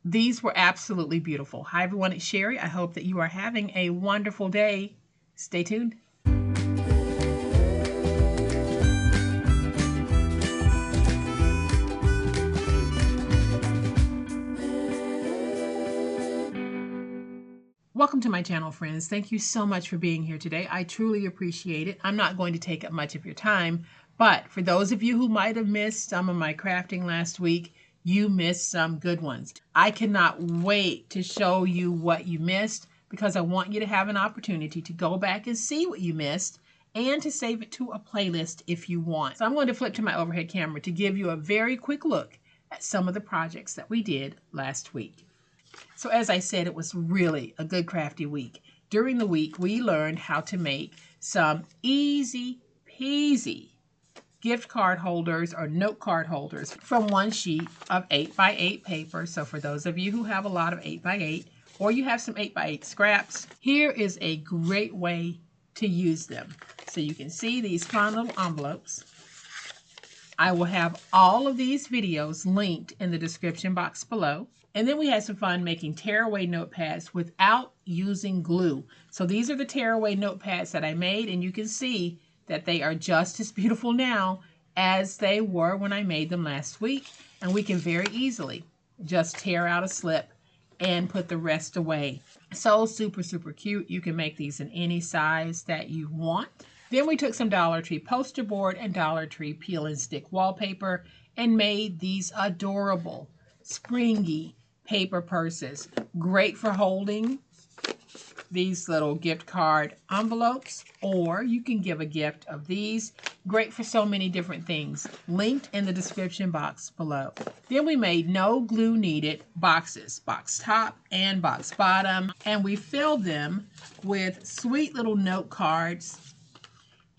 These were absolutely beautiful. Hi everyone, it's Sherry. I hope that you are having a wonderful day. Stay tuned. Welcome to my channel, friends. Thank you so much for being here today. I truly appreciate it. I'm not going to take up much of your time, but for those of you who might have missed some of my crafting last week, you missed some good ones. I cannot wait to show you what you missed because I want you to have an opportunity to go back and see what you missed and to save it to a playlist if you want. So I'm going to flip to my overhead camera to give you a very quick look at some of the projects that we did last week. So as I said, it was really a good crafty week. During the week, we learned how to make some easy peasy gift card holders or note card holders from one sheet of 8x8 paper. So for those of you who have a lot of 8x8 or you have some 8x8 scraps, here is a great way to use them. So you can see these fun little envelopes. I will have all of these videos linked in the description box below. And then we had some fun making tearaway notepads without using glue. So these are the tearaway notepads that I made, and you can see that they are just as beautiful now as they were when I made them last week. And we can very easily just tear out a slip and put the rest away. So super, super cute. You can make these in any size that you want. Then we took some Dollar Tree poster board and Dollar Tree peel and stick wallpaper and made these adorable, springy paper purses. Great for holding these little gift card envelopes, or you can give a gift of these. Great for so many different things. Linked in the description box below. Then we made no glue needed boxes, box top and box bottom, and we filled them with sweet little note cards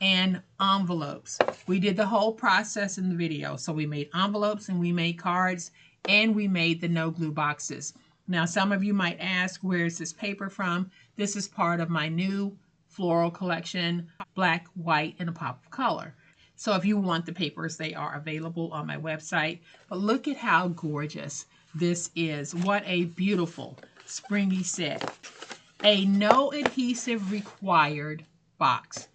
and envelopes. We did the whole process in the video. So we made envelopes and we made cards and we made the no glue boxes. Now some of you might ask, where is this paper from? This is part of my new floral collection, black, white, and a pop of color. So if you want the papers, they are available on my website. But look at how gorgeous this is. What a beautiful springy set. A no adhesive required box.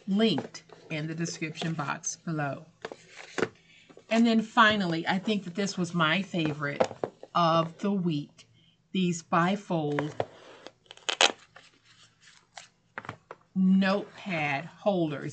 Linked in the description box below. And then finally, I think that this was my favorite of the week. These bifold notepad holders.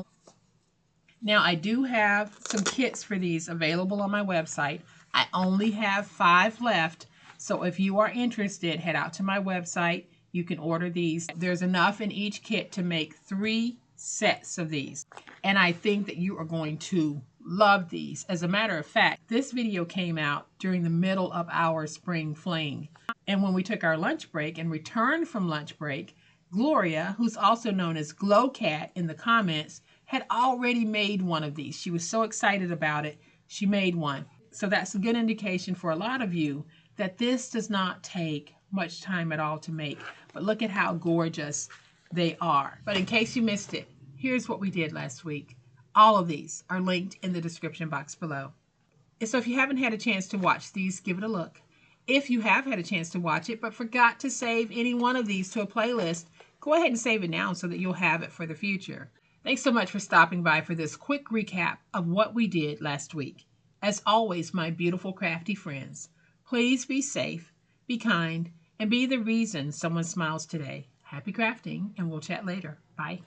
Now I do have some kits for these available on my website. I only have 5 left. So if you are interested, head out to my website. You can order these. There's enough in each kit to make 3 sets of these, and I think that you are going to love these. As a matter of fact, this video came out during the middle of our spring fling, and when we took our lunch break and returned from lunch break, Gloria, who's also known as Glow Cat in the comments, had already made one of these. She was so excited about it, she made one. So that's a good indication for a lot of you that this does not take much time at all to make. But look at how gorgeous they are. But in case you missed it, here's what we did last week. All of these are linked in the description box below. And so if you haven't had a chance to watch these, give it a look. If you have had a chance to watch it but forgot to save any one of these to a playlist, go ahead and save it now so that you'll have it for the future. Thanks so much for stopping by for this quick recap of what we did last week. As always, my beautiful crafty friends, please be safe, be kind, and be the reason someone smiles today. Happy crafting, and we'll chat later. Bye.